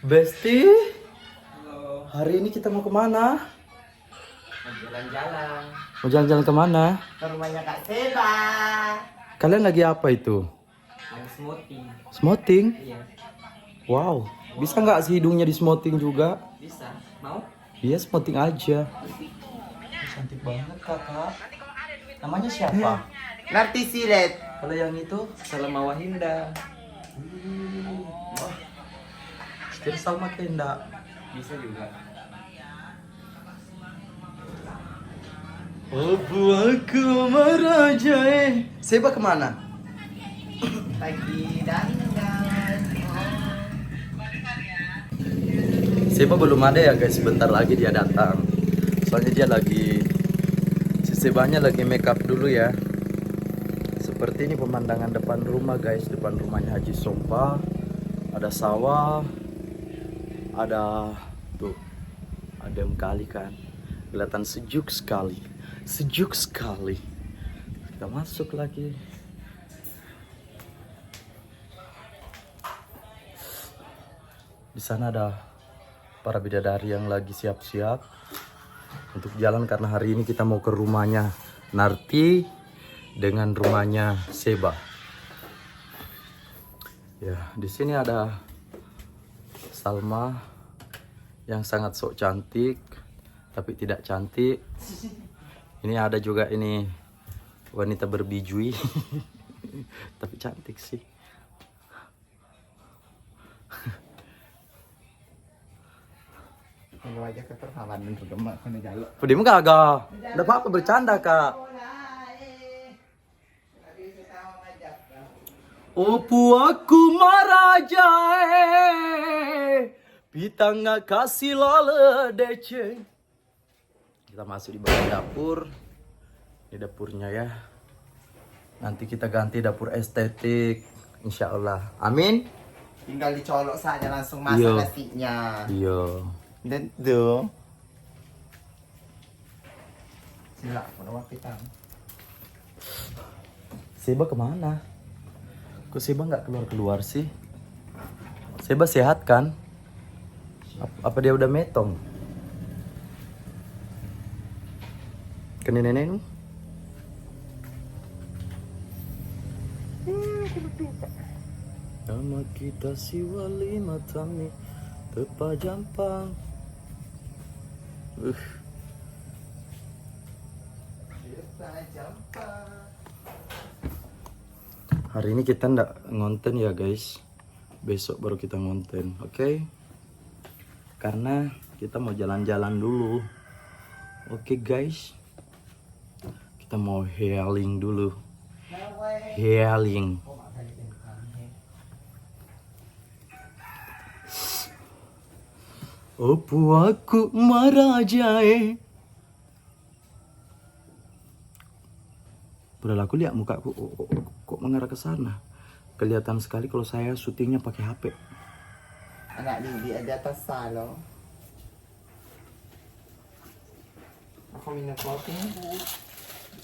Besti, Halo, hari ini kita mau kemana? mau jalan-jalan Mau jalan-jalan kemana? ke rumahnya Kak Seba. Kalian lagi apa itu? Lagi smoothie. Smoting? Iya, Wow, bisa nggak sih hidungnya di smoting juga? bisa. Mau? Iya, smoting aja. Cantik banget kakak. Namanya siapa? Narti Silet. Kalau yang itu? Salma Wahinda. Wah, Setir Salma Kenda. Bisa juga. Aku merajai. Seba kemana? Pagi dandan. Seba belum ada ya guys, sebentar lagi dia datang. Soalnya dia lagi, si Sebanya lagi make up dulu ya. Seperti ini pemandangan depan rumah guys, depan rumahnya Haji Sompa. Ada sawah, ada tuh, adem kali kan, kelihatan sejuk sekali, sejuk sekali. Kita masuk lagi. Di sana ada para bidadari yang lagi siap-siap untuk jalan karena hari ini kita mau ke rumahnya Narti dengan rumahnya Seba. Ya, di sini ada Salma yang sangat sok cantik tapi tidak cantik. Ini ada juga ini wanita berbijui tapi cantik sih. Kalau aja ke perhalan bergema kena jaluk. Pedih enggak agak? Udah apa-apa bercanda kak. Opu aku marajai, pitang kasih lale dece. Kita masuk di bagian dapur. Ini dapurnya ya. Nanti kita ganti dapur estetik, insya Allah. Amin. Tinggal dicolok saja langsung masak Iya. nasinya. Iya. Dan tuh. Sila, pada kita. Seba kemana? Kok Seba nggak keluar-keluar sih? Seba sehat kan? Apa dia udah metong? Ke nenek nu? Nama kita si wali matami tepa jampang. Hari ini kita ndak ngonten ya guys. Besok baru kita ngonten, oke? Karena kita mau jalan-jalan dulu. Oke guys. Kita mau healing dulu. Healing. Opu aku marajai. Padahal aku lihat mukaku kok mengarah ke sana. Kelihatan sekali kalau saya syutingnya pakai HP. Anak di atas salo. Aku minum kopi.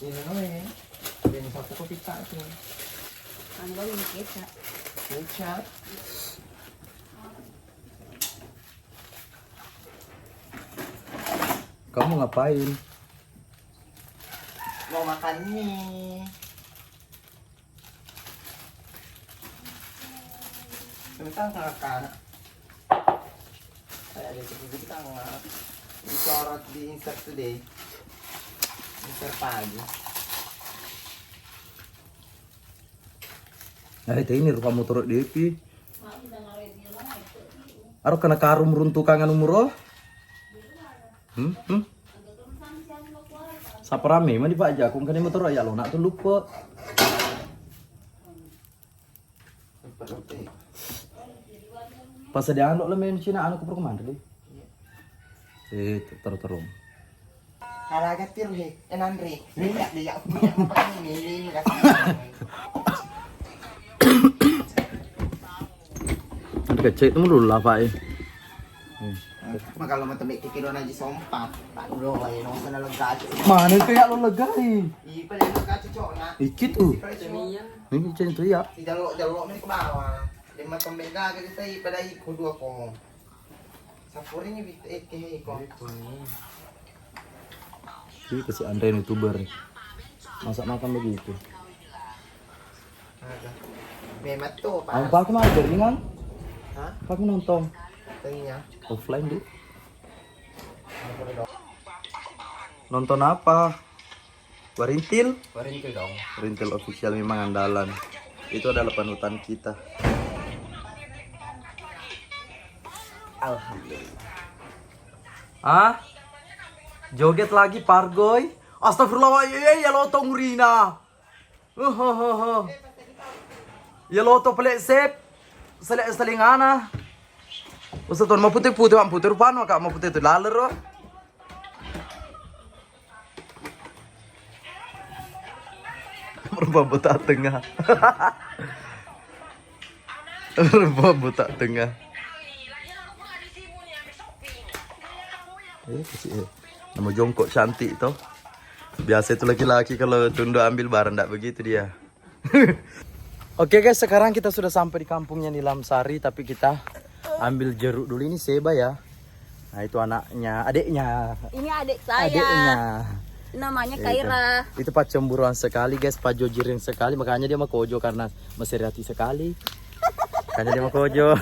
Ini ini satu kopi tak tu. Angga minum kecap. Kecap. Kamu ngapain? Mau makan mie. Sebentar makan. Saya ada di tengah. Disorot di insert today. Insert pagi. Nah itu ini rupamu turut depi. Aro kena karum runtukangan umuro. Sapa rame mah di Pak Jakung kan motor ya lo nak tuh lupa. Pas ada anak lo main Cina anak ke kemana deh? Terus. Halaga tirhe, enanre. Minyak dia punya apa ini kasih. Ada kecil itu mulu lah Pak. Kalau mau tembik kilo aja sompat. Tak dulu aja nong sana lega. Mana kayak lo legai? Iya, pada lega cocok nak. Ikit tuh. Ini Ini cina itu ya. si jaluk ini ke bawah. Lima tembik lega kita pada ikut dua kong. Sapurin ni bit iko. Jadi si Andre youtuber. Masak makan begitu. Aga. Memat to Ang pa. pak mah jaringan. Ha? Pak nonton Tanya. offline deh. Nonton apa? Warintil? Warin ko dong. Warintil official memang andalan. Itu adalah panutan kita. Alhamdulillah. Ah? Joget lagi Pargoy? Astagfirullah, ya loto ngurina. Ya loto pelek sep. Selingana. Usah tuan mau putih-putih, mau putih rupan, mau putih itu laler. Merubah botak tengah. Merubah botak tengah. Nama jongkok cantik toh. Biasa itu laki-laki kalau tunduk ambil barang enggak begitu dia. Oke guys, sekarang kita sudah sampai di kampungnya Nilam Sari, tapi kita ambil jeruk dulu. Ini Seba ya. Nah, itu anaknya, adiknya. Ini adik saya. Adiknya. Namanya Kaira. Itu Pak cemburuan sekali guys, Pak jojirin sekali, makanya dia mau kojo karena mesir hati sekali. Makanya dia mau kojo.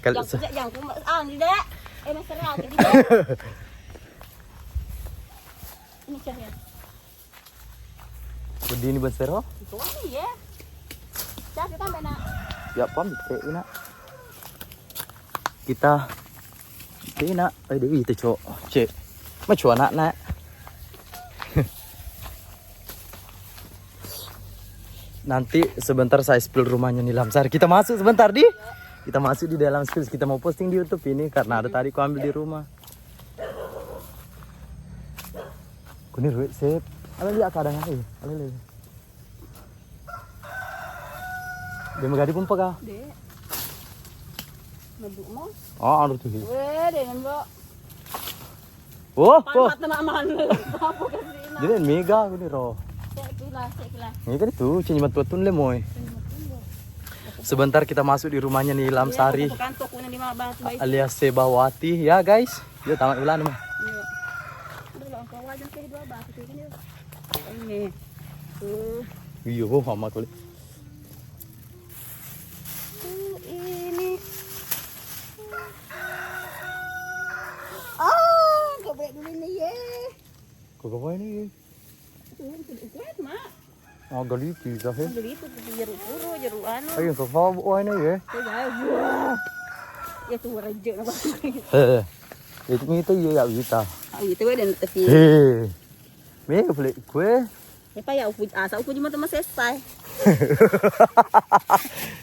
Kalau Yang tidak. Masalah tidak. Ini cahaya. Budi ini besero? Itu ini ya. Cak kita mana? Ya pamit ina. Kita ina, Dewi itu cok. Cek. Macam anak. Nanti sebentar saya spill rumahnya Nilam Sari. Kita masuk sebentar di. Kita masuk di dalam spill. Kita mau posting di YouTube ini karena ada tadi ku ambil di rumah. Kuni ruwet sip. Ala lihat kadang aja. Ala lihat. Dia magadi pun paga. Dek. Mabuk mo. Oh, anu tuh. Weh, dengan bo. Oh, Pantat na naman. Apa kasi na? jadi mega kuni ro. Sekila. Ini kan itu cinyimat tuatun lemoy. Sebentar kita masuk di rumahnya Nilam Sari Kantok ko na di mabahas ba? alias Sebawati ya guys. Dia tamat ulan mah. Iya. Udah lang kawajan kayo dua ba? Kasi ini. Ini. Iya, mama kulit. Ini. Ah, kabret dulu ni ye. Kok apa ini? Kuat mak. Oh, gali kita he. Dulu itu jeruk puro, jeruk anu. Ayo kok apa ini ya? Wah. Ya tuh raja na ba? Itu ya kita. Ah, itu we dan tapi. Mega kulit kue. Ya pa ya upu asa upu cuma teman selesai.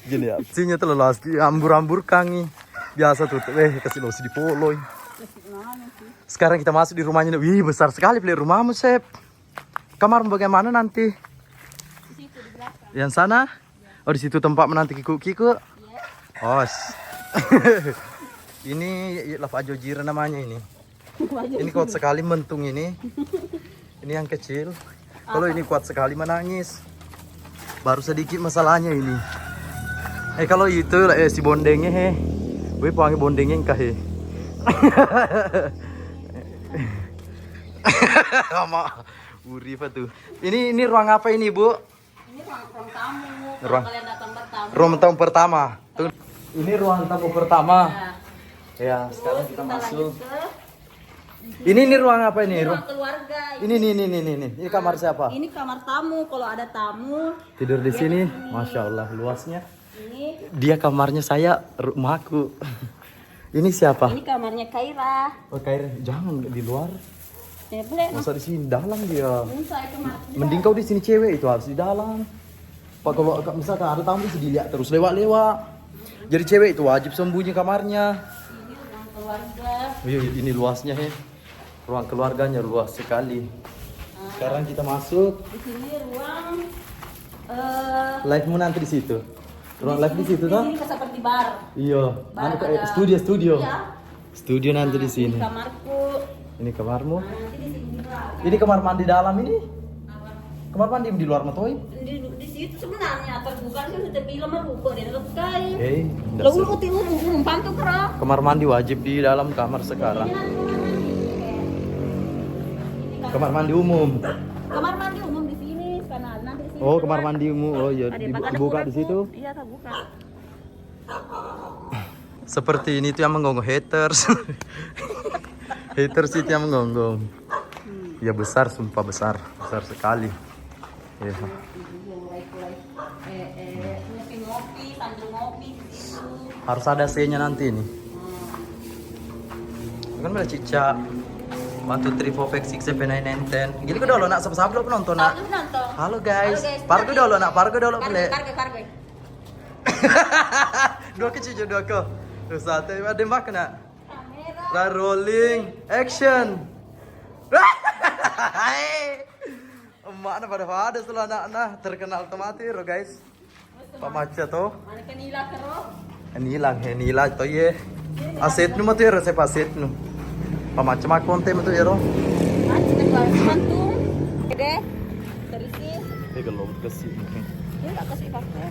Gini ya. Sinya tuh lagi ambur-ambur kangi. Biasa tuh, kasih losi di poloi. Sekarang kita masuk di rumahnya. Wih, besar sekali pilih rumahmu, Sep. Kamar bagaimana nanti? Di situ di belakang. Yang sana? Oh, di situ tempat menanti kiku-kiku. Iya. Oh. Ini lava jojira namanya ini. Ini kuat sekali mentung ini. Ini yang kecil. Kalau ini kuat sekali menangis. Baru sedikit masalahnya ini. Kalau itu si bondengnya Wih, panggil bondengnya kah Mama, Uri apa tuh? Ini ruang apa ini, Bu? Ini ruang tamu. Kalau Ruang- kalian datang bertamu. Ruang tamu pertama. Tuh. Ini ruang tamu pertama. Nah, Ya, sekarang kita masuk. lanjut ke Ini ruang apa ini? ruang keluarga. Ini kamar siapa? Ini kamar tamu. Kalau ada tamu, Tidur di sini. Masya Allah, luasnya. ini Dia kamarnya saya, rumahku. Ini siapa? ini kamarnya Kaira. Oh, Kair, jangan di luar. Ya boleh. Masa di sini dalam dia. Ini saya kamar. Mending kau di sini cewek itu harus di dalam. Pak kalau misalkan ada tamu bisa dilihat terus lewat-lewat. Jadi cewek itu wajib sembunyi kamarnya. Ini ruang keluarga. Ini luasnya ruang keluarganya luas sekali. Sekarang kita masuk. Di sini ruang Live-mu nanti di situ. Ruang live di situ toh? Ini seperti bar. Iya. Bar Kayak ada- studio. Iya. Studio nanti di sini. Ini kamarku. Ini kamarmu. Nanti di sini di belakang. Ini kamar mandi dalam ini. Kamar mandi di luar matoi. Di situ sebenarnya terbuka kan sudah bilang merupa dia lekai. Nggak Lalu sih. uti umum pantu kerap. Kamar mandi wajib di dalam kamar sekarang. Kamar mandi umum. Kamar mandi umum di sini karena nanti di sini. Oh, kamar mandi umum. Oh iya, Ada pakai dibuka kurang, di situ. Iya, terbuka. Seperti ini tuh yang menggonggong haters. Haters itu yang menggonggong. Ya besar, sumpah besar sekali. Ya. Ngopi, sambil ngopi di situ. Harus ada C-nya nanti nih. Kan boleh cicak. 1, 2, 3, 4, 5, 6, 7, 8, 9, 10. Gini ko dolo nak sab-sab lo penonton nak. Halo guys. Pargo dolo nak, pargo dolo boleh. Kargo. Dua ke cucu dua ke. Terus satu ada mak nak. Lah rolling action. Emak na pada setelah anak terkenal otomatis lo guys. Pak Maca tuh. Mana kanila karo? Nila to ye. Aset nu matu ya resep aset nu. Pak Maca mak konte matu ya ro. Macam baru mantung. Gede. Terisi. Gelom kasih. Dia tak kasih pakai.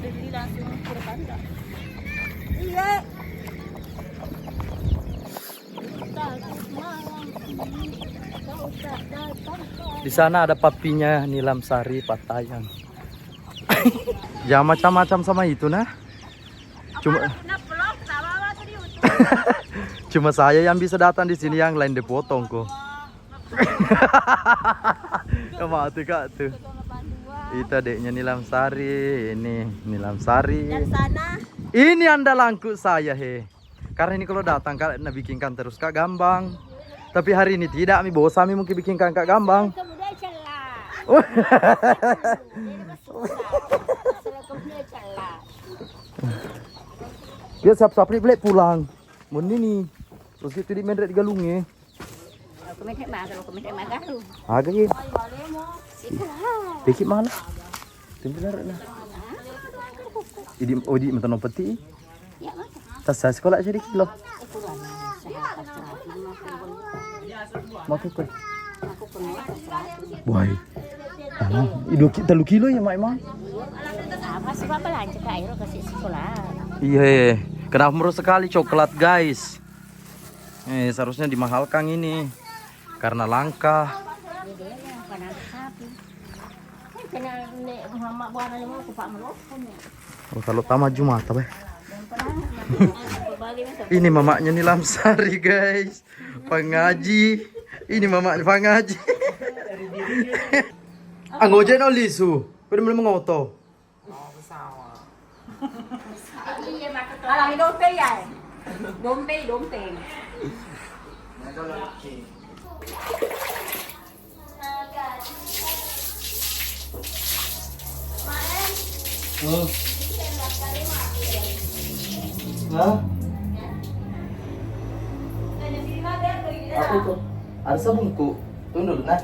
Beli langsung ke Panda. Iya. Di sana ada papinya Nilam Sari Patayan. Ya macam-macam sama itu nah. Cuma saya yang bisa datang di sini, yang lain dipotong kok. Mati kak tuh. Itu adiknya Nilam Sari, ini Nilam Sari. Dan sana Ini andalangku saya he. Karena ini kalau datang kak nak bikinkan terus kak gambang. Tapi hari ini tidak, mi bosan mi mungkin bikinkan kak gambang. kemudian celah. Kemudian celah. Dia siap-siap ni boleh pulang. Mun ini. Terus itu di mendret galungnya. Kemudian makan tu. Agak ye. Siklah. Dikit mana? Benar nah. Idi mentano peti. Ya mas. Tas saya sekolah jadi kilo. Maku Wah. Ido kita lu kilo ya mak emang. Apa sih apa lanjut ke air kasih sekolah. Iya. Kenapa murah sekali coklat guys? Seharusnya dimahalkan ini karena langka. Oh, kalau tamat Jumat apa? Ini mamaknya Nilam Sari guys, pengaji. Ini mamaknya pengaji. Anggoje no lisu, udah mulai mengoto. Alang dompet ya, dompet. Oh. Hah? Apa itu? Ada sabunku. Tunggu dulu nah.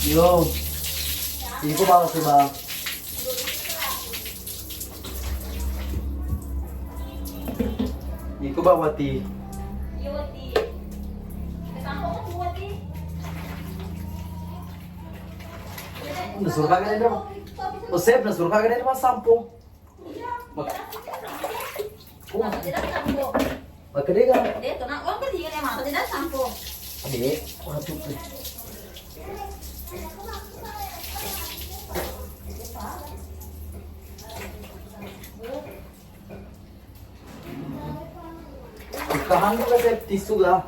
Yo. Ini kok bawa sih bang? Ini kok bawa ti? Nasuruh kagak ada. Oh, sep nasuruh kagak ada mas sampo. Magkade ka? Ade, waduh. Ikahan ko kasi tisu lah.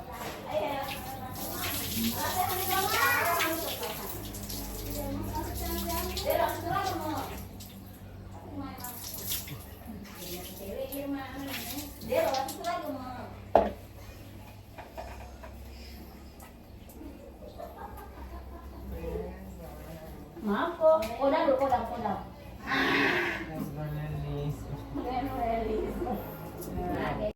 Maaf kok, kodam.